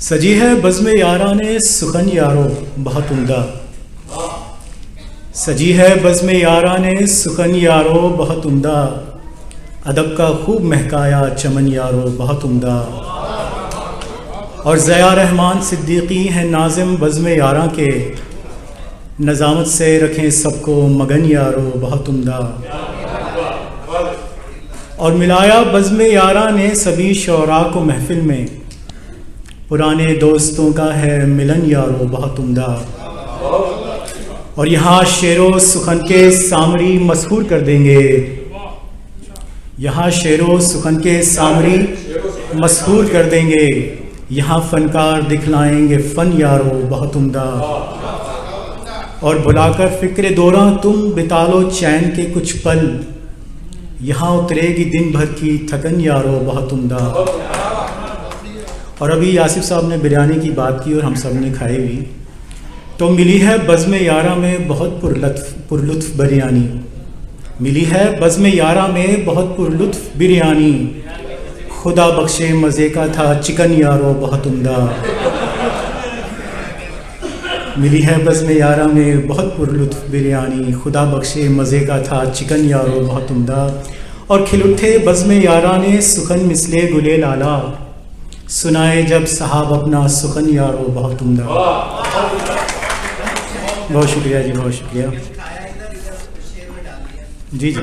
سجی ہے بزم یاراں نے سخن یارو بہت عمدہ، سجی ہے بزم یاراں نے سخن یارو بہت عمدہ، ادب کا خوب مہکایا چمن یارو بہت عمدہ۔ اور ضیاء رحمان صدیقی ہیں ناظم بزم یاراں کے، نظامت سے رکھیں سب کو مگن یارو بہت عمدہ۔ اور ملایا بزم یاراں نے سبھی شعراء کو محفل میں، پرانے دوستوں کا ہے ملن یارو بہت عمدہ۔ اور یہاں شعر و سخن کے سامری مسحور کر دیں گے، یہاں شعر و سخن کے سامری مسحور کر دیں گے، یہاں فنکار دکھلائیں گے فن یارو بہت عمدہ۔ اور بلا کر فکر دوراں تم بتالو چین کے کچھ پل، یہاں اترے گی دن بھر کی تھکن یارو بہت عمدہ۔ اور ابھی آصف صاحب نے بریانی کی بات کی اور ہم سب نے کھائی بھی، تو ملی ہے بزم یاراں میں بہت پرلطف بریانی، ملی ہے بزم یاراں میں بہت پرلطف بریانی، خدا بخشے مزے کا تھا چکن یارو بہت عمدہ۔ ملی ہے بزم یاراں میں بہت پرلطف بریانی، خدا بخشے مزے کا تھا چکن یارو بہت عمدہ۔ اور کھل اٹھے بزم یاراں نے سخن مثلے گلے لالا، سنائے جب صاحب اپنا سخن یارو بہت عمدہ۔ بہت شکریہ جی، بہت شکریہ جی جی۔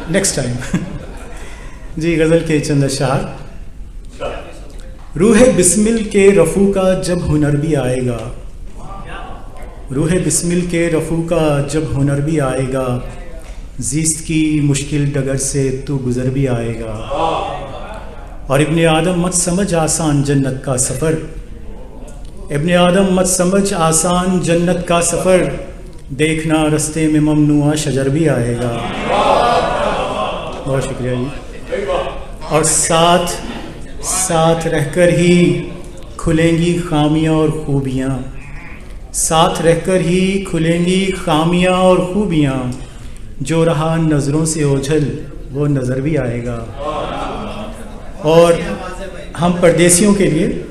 نیکسٹ ٹائم جی۔ غزل کے چند اشعار۔ روح بسمل کے رفو کا جب ہنر بھی آئے گا، روح بسمل کے رفو کا جب ہنر بھی آئے گا، زیست کی مشکل ڈگر سے تو گزر بھی آئے گا۔ اور ابن آدم مت سمجھ آسان جنت کا سفر، ابن آدم مت سمجھ آسان جنت کا سفر، دیکھنا رستے میں ممنوع شجر بھی آئے گا۔ بہت شکریہ جی۔ اور ساتھ رہ کر ہی کھلیں گی خامیاں اور خوبیاں، ساتھ رہ کر ہی کھلیں گی خامیاں اور خوبیاں، جو رہا نظروں سے اوجھل وہ نظر بھی آئے گا۔ اور ہم پردیسیوں کے لیے،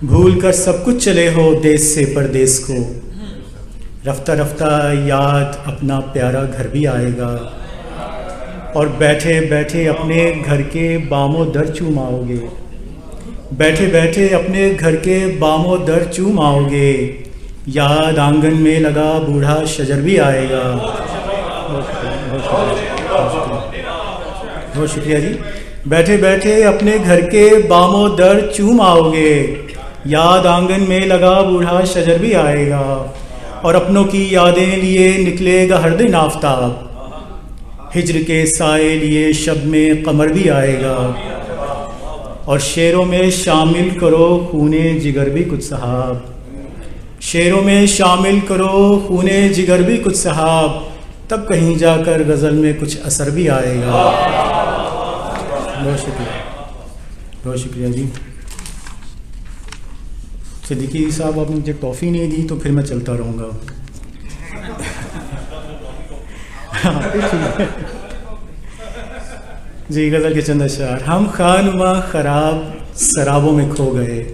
بھول کر سب کچھ چلے ہو دیس سے پردیس کو، رفتہ رفتہ یاد اپنا پیارا گھر بھی آئے گا۔ اور بیٹھے بیٹھے اپنے گھر کے بام و در چوم آؤ گے، بیٹھے بیٹھے اپنے گھر کے بام و در چوم آؤ گے، یاد آنگن میں لگا بوڑھا شجر بھی آئے گا۔ بہت شکریہ جی۔ بیٹھے بیٹھے اپنے گھر کے بام و در چوم آؤ گے، یاد آنگن میں لگا بوڑھا شجر بھی آئے گا۔ اور اپنوں کی یادیں لیے نکلے گا ہر دن آفتاب، ہجر کے سائے لیے شب میں قمر بھی آئے گا۔ اور شعروں میں شامل کرو خونے جگر بھی کچھ صحاب، شعروں میں شامل کرو خونے جگر بھی کچھ صحاب، تب کہیں جا کر غزل میں کچھ اثر بھی آئے گا۔ بہت شکریہ، بہت شکریہ جی۔ صدیقی صاحب آپ نے مجھے ٹافی نہیں دی تو پھر میں چلتا رہوں گا۔ جی۔ غزل کے چند اشعار۔ ہم خانماں خراب سرابوں میں کھو گئے،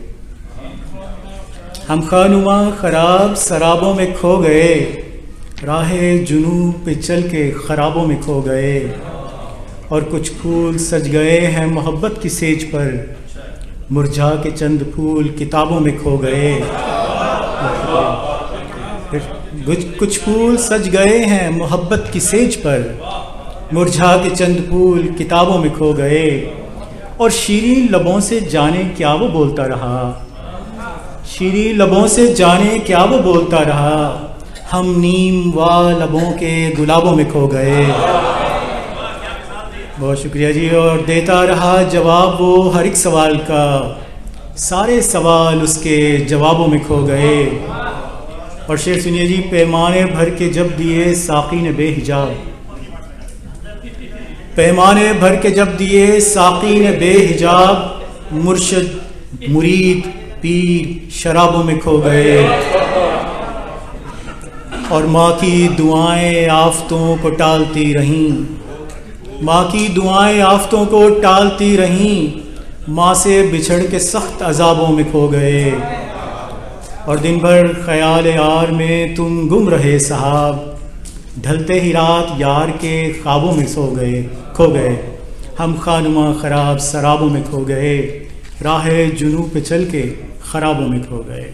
ہم خانماں خراب سرابوں میں کھو گئے، راہ جنوب پہ چل کے خرابوں میں کھو گئے۔ اور کچھ پھول سج گئے ہیں محبت کی سیج پر، مرجھا کے چند پھول کتابوں میں کھو گئے۔ کچھ پھول سج گئے ہیں محبت کی سیج پر، مرجھا کے چند پھول کتابوں میں کھو گئے۔ اور شیریں لبوں سے جانے کیا وہ بولتا رہا، شیریں لبوں سے جانے کیا وہ بولتا رہا، ہم نیم وا لبوں کے گلابوں میں کھو گئے۔ بہت شکریہ جی۔ اور دیتا رہا جواب وہ ہر ایک سوال کا، سارے سوال اس کے جوابوں میں کھو گئے۔ اور شعر سنیے جی۔ پیمانے بھر کے جب دیے ساقی نے بے حجاب، پیمانے بھر کے جب دیے ساقی نے بے حجاب، مرشد مرید پیر شرابوں میں کھو گئے۔ اور ماں کی دعائیں آفتوں کو ٹالتی رہیں، ماں کی دعائیں آفتوں کو ٹالتی رہیں، ماں سے بچھڑ کے سخت عذابوں میں کھو گئے، اور دن بھر خیال یار میں تم گم رہے صاحب، ڈھلتے ہی رات یار کے خوابوں میں کھو گئے، ہم خانماں خراب سرابوں میں کھو گئے، راہ جنوب پہ چل کے خرابوں میں کھو گئے۔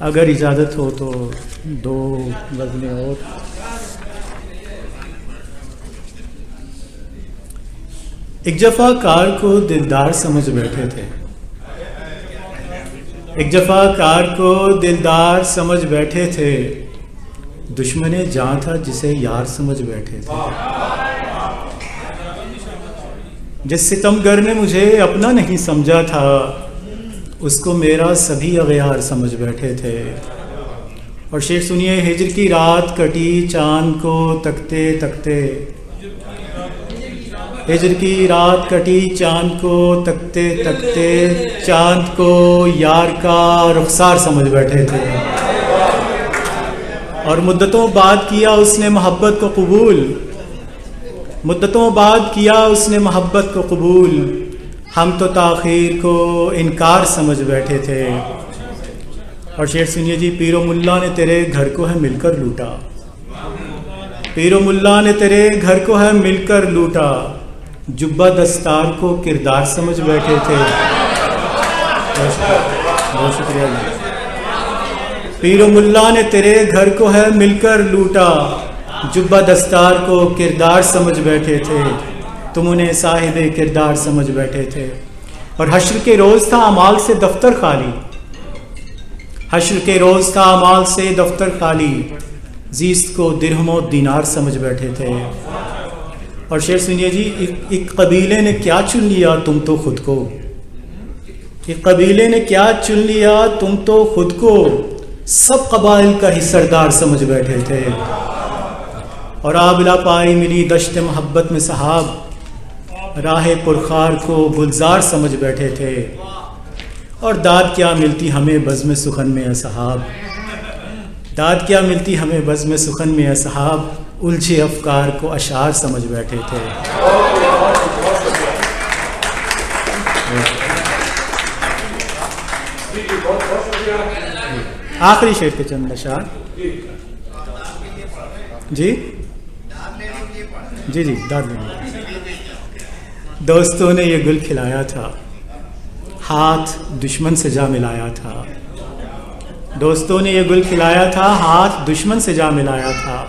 اگر اجازت ہو تو 2 غزلیں اور۔ ایک جفا کار کو دلدار سمجھ بیٹھے تھے، ایک جفا کار کو دلدار سمجھ بیٹھے تھے، دشمن جاں تھا جسے یار سمجھ بیٹھے تھے، جس ستمگر نے مجھے اپنا نہیں سمجھا تھا، اس کو میرا سبھی اغیار سمجھ بیٹھے تھے۔ اور شعر سنیے، ہجر کی رات کٹی چاند کو تکتے تکتے، ہجر کی رات کٹی چاند کو تکتے تکتے، چاند کو یار کا رخسار سمجھ بیٹھے تھے، اور مدتوں بعد کیا اس نے محبت کو قبول، مدتوں بعد کیا اس نے محبت کو قبول، ہم تو تاخیر کو انکار سمجھ بیٹھے تھے۔ اور شعر سنیے جی، پیر و ملا نے تیرے گھر کو ہے مل کر لوٹا، پیر و ملا نے تیرے گھر کو ہے مل کر لوٹا، جبہ دستار کو کردار سمجھ بیٹھے تھے۔ بہت شکریہ جی۔ پیر و ملا نے تیرے گھر کو ہے مل کر لوٹا، جبہ دستار کو کردار سمجھ بیٹھے تھے، تم انہیں صاحب کردار سمجھ بیٹھے تھے۔ اور حشر کے روز تھا اعمال سے دفتر خالی، حشر کے روز تھا اعمال سے دفتر خالی، زیست کو درہم و دینار سمجھ بیٹھے تھے۔ اور شعر سنیے جی، ایک قبیلے نے کیا چن لیا تم تو خود کو، ایک قبیلے نے کیا چن لیا تم تو خود کو، سب قبائل کا ہی سردار سمجھ بیٹھے تھے۔ اور آبلا پائی ملی دشت محبت میں صحاب، راہ پرخار کو گلزار سمجھ بیٹھے تھے، اور داد کیا ملتی ہمیں بزم سخن میں اصحاب، داد کیا ملتی ہمیں بزم سخن میں اصحاب، الجھے افکار کو اشعار سمجھ بیٹھے تھے۔ آخری شعر کے چند اشعار جی جی جی داد لیں۔ دوستوں نے یہ گل کھلایا تھا، ہاتھ دشمن سے جا ملایا تھا، دوستوں نے یہ گل کھلایا تھا، ہاتھ دشمن سے جا ملایا تھا،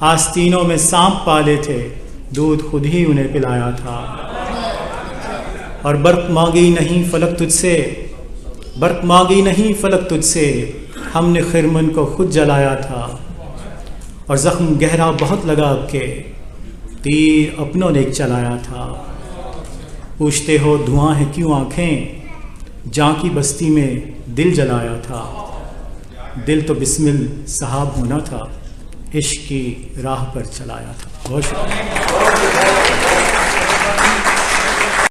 آستینوں میں سانپ پالے تھے، دودھ خود ہی انہیں پلایا تھا، اور برق مانگی نہیں فلک تجھ سے، برق مانگی نہیں فلک تجھ سے، ہم نے خرمن کو خود جلایا تھا، اور زخم گہرا بہت لگا اب کے، تیر اپنوں نے چلایا تھا، پوچھتے ہو دھواں ہے کیوں آنکھیں، جاں کی بستی میں دل جلایا تھا، دل تو بسمل صحاب ہونا تھا، عشق کی راہ پر چلایا تھا۔ بہت شکریہ۔